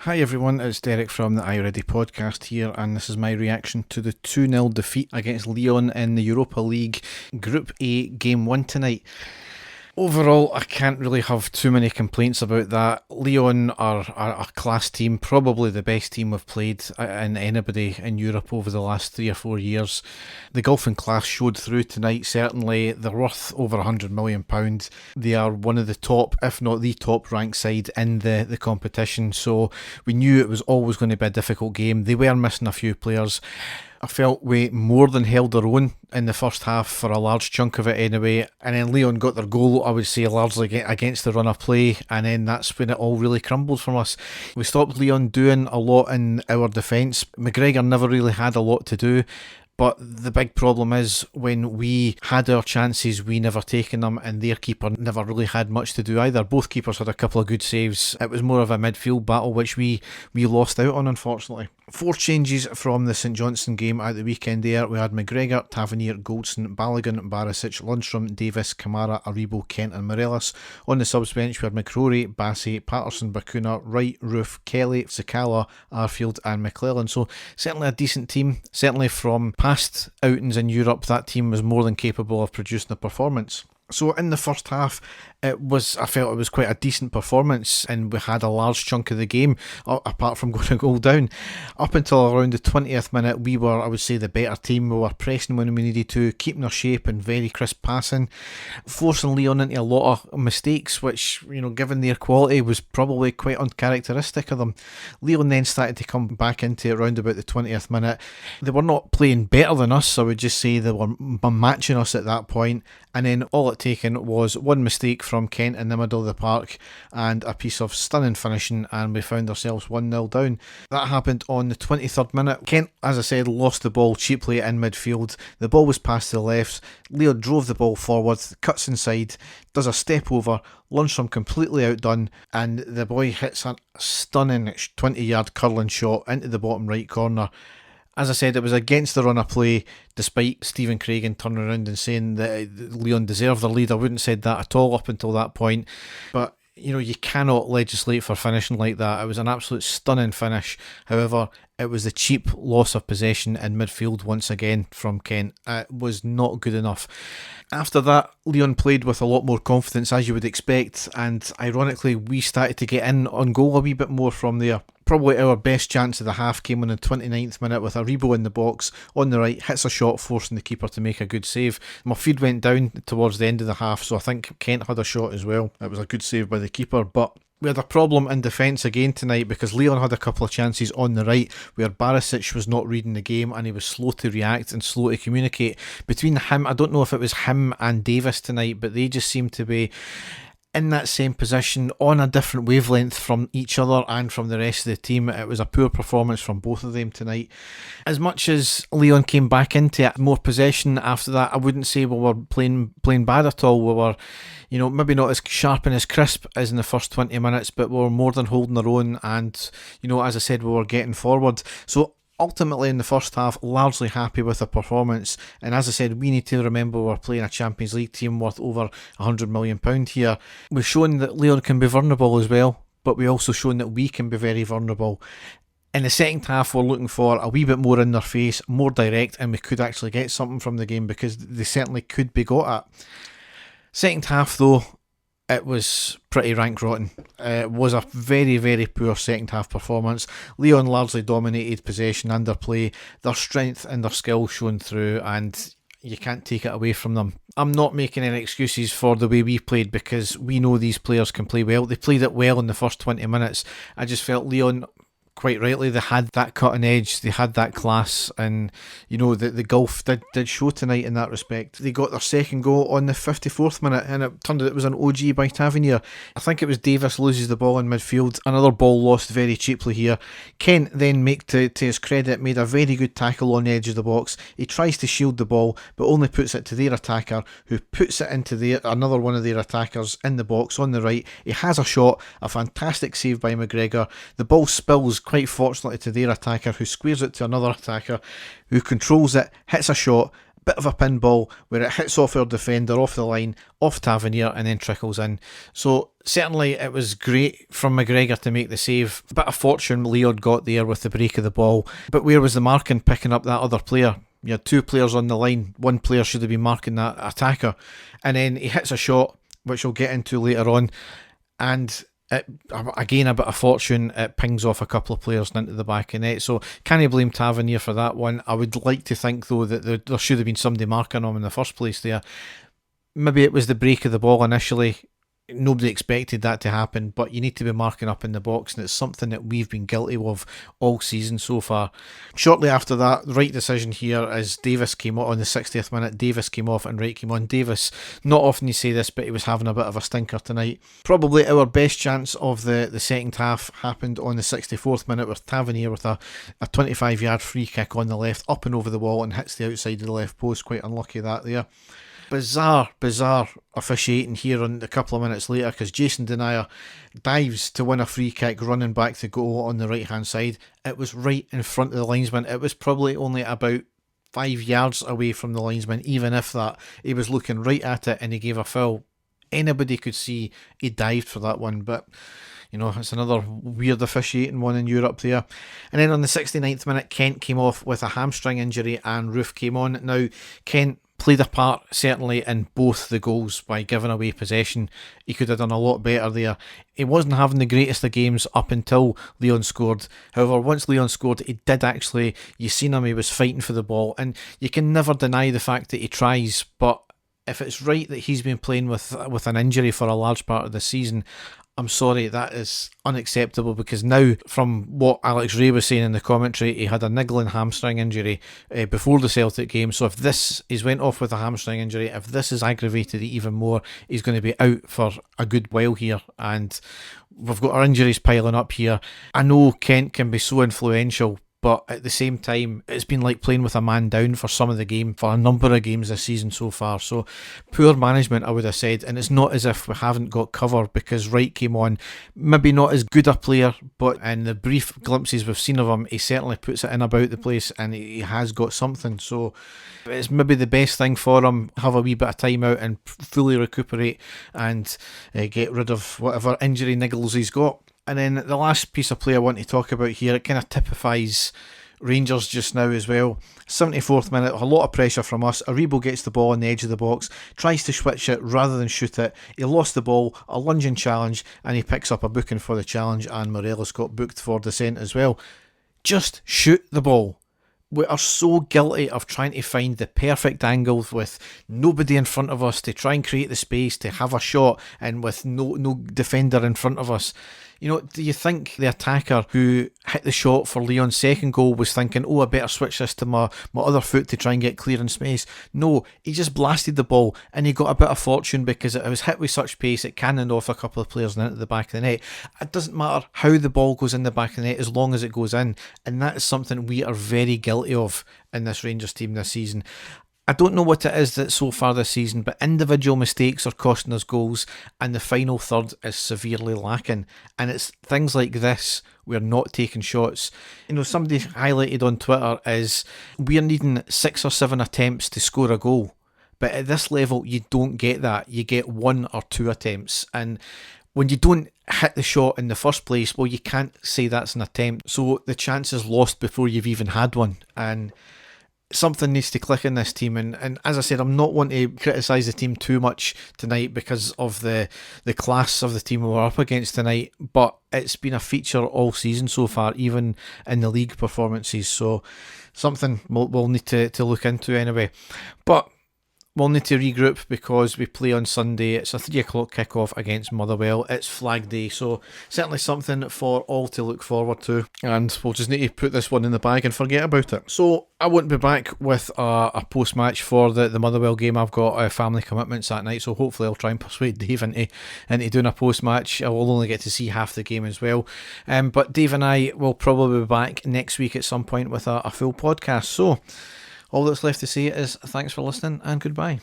Hi everyone, it's Derek from the iReady podcast here, and this is my reaction to the 2-0 defeat against Lyon in the Europa League Group A Game 1 tonight. Overall, I can't really have too many complaints about that. Lyon are a class team, probably the best team we've played in anybody in Europe over the last 3 or 4 years. The golfing class showed through tonight, certainly. They're worth over £100 million. They are one of the top, if not the top ranked side in the competition, so we knew it was always going to be a difficult game. They were missing a few players. I felt we more than held our own in the first half for a large chunk of it anyway, and then Lyon got their goal, I would say, largely against the run of play, and then that's when it all really crumbled from us. We stopped Lyon doing a lot in our defence. McGregor never really had a lot to do. But the big problem is when we had our chances, we never taken them, and their keeper never really had much to do either. Both keepers had a couple of good saves. It was more of a midfield battle, which we lost out on, unfortunately. 4 changes from the St Johnstone game at the weekend there. We had McGregor, Tavernier, Goldson, Balogun, Barisic, Lundstrom, Davis, Kamara, Aribo, Kent and Morelos. On the subs bench we had McCrory, Bassey, Patterson, Bakuna, Wright, Roof, Kelly, Sakala, Arfield and McClellan. So certainly a decent team. Certainly from past outings in Europe, that team was more than capable of producing a performance. So in the first half, I felt it was quite a decent performance, and we had a large chunk of the game, apart from going a goal down. Up until around the 20th minute, we were, I would say, the better team. We were pressing when we needed to, keeping our shape and very crisp passing, forcing Lyon into a lot of mistakes, which, given their quality, was probably quite uncharacteristic of them. Lyon then started to come back into it around about the 20th minute. They were not playing better than us, I would just say they were matching us at that point, and then all it taken was one mistake from Kent in the middle of the park and a piece of stunning finishing, and we found ourselves 1-0 down. That happened on the 23rd minute. Kent, as I said, lost the ball cheaply in midfield. The ball was passed to the left. Leo drove the ball forward, cuts inside, does a step over, Lundstrom completely outdone, and the boy hits a stunning 20-yard curling shot into the bottom right corner. As I said, it was against the run of play, despite Stephen Craigan turning around and saying that Lyon deserved the lead. I wouldn't have said that at all up until that point. But, you cannot legislate for finishing like that. It was an absolute stunning finish. However, it was the cheap loss of possession in midfield once again from Kent. It was not good enough. After that, Lyon played with a lot more confidence, as you would expect, and ironically, we started to get in on goal a wee bit more from there. Probably our best chance of the half came on the 29th minute with Aribo in the box on the right, hits a shot forcing the keeper to make a good save. My feed went down towards the end of the half, so I think Kent had a shot as well. It was a good save by the keeper, but we had a problem in defence again tonight because Lyon had a couple of chances on the right where Barisic was not reading the game and he was slow to react and slow to communicate. Between him, I don't know if it was him and Davis tonight, but they just seemed to be in that same position on a different wavelength from each other and from the rest of the team. It was a poor performance from both of them tonight. As much as Lyon came back into it, more possession after that, I wouldn't say we were playing bad at all. We were, maybe not as sharp and as crisp as in the first 20 minutes, but we were more than holding our own, and, as I said, we were getting forward. So ultimately, in the first half, largely happy with the performance. And as I said, we need to remember we're playing a Champions League team worth over £100 million here. We've shown that Lyon can be vulnerable as well, but we've also shown that we can be very vulnerable. In the second half, we're looking for a wee bit more in their face, more direct, and we could actually get something from the game because they certainly could be got at. Second half, though, it was pretty rank rotten. It was a very, very poor second half performance. Lyon largely dominated possession and their play. Their strength and their skill shone through, and you can't take it away from them. I'm not making any excuses for the way we played because we know these players can play well. They played it well in the first 20 minutes. I just felt Lyon, quite rightly, they had that cutting edge, they had that class, and the golf did show tonight in that respect. They got their second goal on the 54th minute, and it turned out it was an OG by Tavernier. I think it was Davis loses the ball in midfield, another ball lost very cheaply here. Kent then, to his credit, made a very good tackle on the edge of the box. He tries to shield the ball, but only puts it to their attacker, who puts it into another one of their attackers in the box on the right. He has a shot, a fantastic save by McGregor. The ball spills quite fortunately to their attacker, who squares it to another attacker who controls it, hits a shot, bit of a pinball where it hits off our defender, off the line, off Tavernier, and then trickles in. So certainly it was great from McGregor to make the save. A bit of fortune Lyon got there with the break of the ball, but where was the marking picking up that other player? You had two players on the line, one player should have been marking that attacker, and then he hits a shot which we'll get into later on, and again, a bit of fortune, it pings off a couple of players into the back of net. So can you blame Tavernier for that one? I would like to think though that there should have been somebody marking him in the first place there. Maybe it was the break of the ball initially. Nobody expected that to happen, but you need to be marking up in the box, and it's something that we've been guilty of all season so far. Shortly after that, the right decision here as Davis came on the 60th minute. Davis came off and Wright came on. Davis, not often you say this, but he was having a bit of a stinker tonight. Probably our best chance of the second half happened on the 64th minute with Tavernier with a 25-yard free kick on the left, up and over the wall, and hits the outside of the left post. Quite unlucky that there. Bizarre officiating here on a couple of minutes later, because Jason Denayer dives to win a free kick running back to goal on the right hand side. It was right in front of the linesman. It was probably only about 5 yards away from the linesman, even if that. He was looking right at it and he gave a foul. Anybody could see he dived for that one, but you know, it's another weird officiating one in Europe there. And then on the 69th minute, Kent came off with a hamstring injury and Roof came on. Now, Kent played a part certainly in both the goals by giving away possession. He could have done a lot better there. He wasn't having the greatest of games up until Lyon scored. However, once Lyon scored, he did actually, you seen him, he was fighting for the ball, and you can never deny the fact that he tries. But if it's right that he's been playing with an injury for a large part of the season, I'm sorry, that is unacceptable, because now, from what Alex Ray was saying in the commentary, he had a niggling hamstring injury before the Celtic game. So if he's went off with a hamstring injury, if this is aggravated even more, he's going to be out for a good while here. And we've got our injuries piling up here. I know Kent can be so influential, but at the same time, it's been like playing with a man down for some of the game, for a number of games this season so far. So poor management, I would have said, and it's not as if we haven't got cover, because Wright came on, maybe not as good a player, but in the brief glimpses we've seen of him, he certainly puts it in about the place, and he has got something. So it's maybe the best thing for him, have a wee bit of time out and fully recuperate and get rid of whatever injury niggles he's got. And then the last piece of play I want to talk about here, it kind of typifies Rangers just now as well. 74th minute, a lot of pressure from us. Aribo gets the ball on the edge of the box, tries to switch it rather than shoot it. He lost the ball, a lunging challenge, and he picks up a booking for the challenge, and Morelos got booked for dissent as well. Just shoot the ball. We are so guilty of trying to find the perfect angle with nobody in front of us to try and create the space to have a shot, and with no defender in front of us. You know, do you think the attacker who hit the shot for Lyon's second goal was thinking, oh, I better switch this to my other foot to try and get clear in space? No, he just blasted the ball, and he got a bit of fortune because it was hit with such pace it cannoned off a couple of players and into the back of the net. It doesn't matter how the ball goes in the back of the net as long as it goes in, and that is something we are very guilty of in this Rangers team this season. I don't know what it is that so far this season, but individual mistakes are costing us goals, and the final third is severely lacking. And it's things like this, we're not taking shots. You know, somebody highlighted on Twitter is we're needing 6 or 7 attempts to score a goal. But at this level, you don't get that. You get 1 or 2 attempts. And when you don't hit the shot in the first place, well, you can't say that's an attempt. So the chance is lost before you've even had one. And something needs to click in this team, and as I said, I'm not wanting to criticise the team too much tonight because of the class of the team we're up against tonight, but it's been a feature all season so far, even in the league performances, so something we'll need to look into anyway. But we'll need to regroup because we play on Sunday. It's a 3 o'clock kickoff against Motherwell. It's Flag Day, so certainly something for all to look forward to. And we'll just need to put this one in the bag and forget about it. So I won't be back with a post-match for the Motherwell game. I've got family commitments that night, so hopefully I'll try and persuade Dave into doing a post-match. I will only get to see half the game as well. But Dave and I will probably be back next week at some point with a full podcast. So all that's left to say is thanks for listening and goodbye.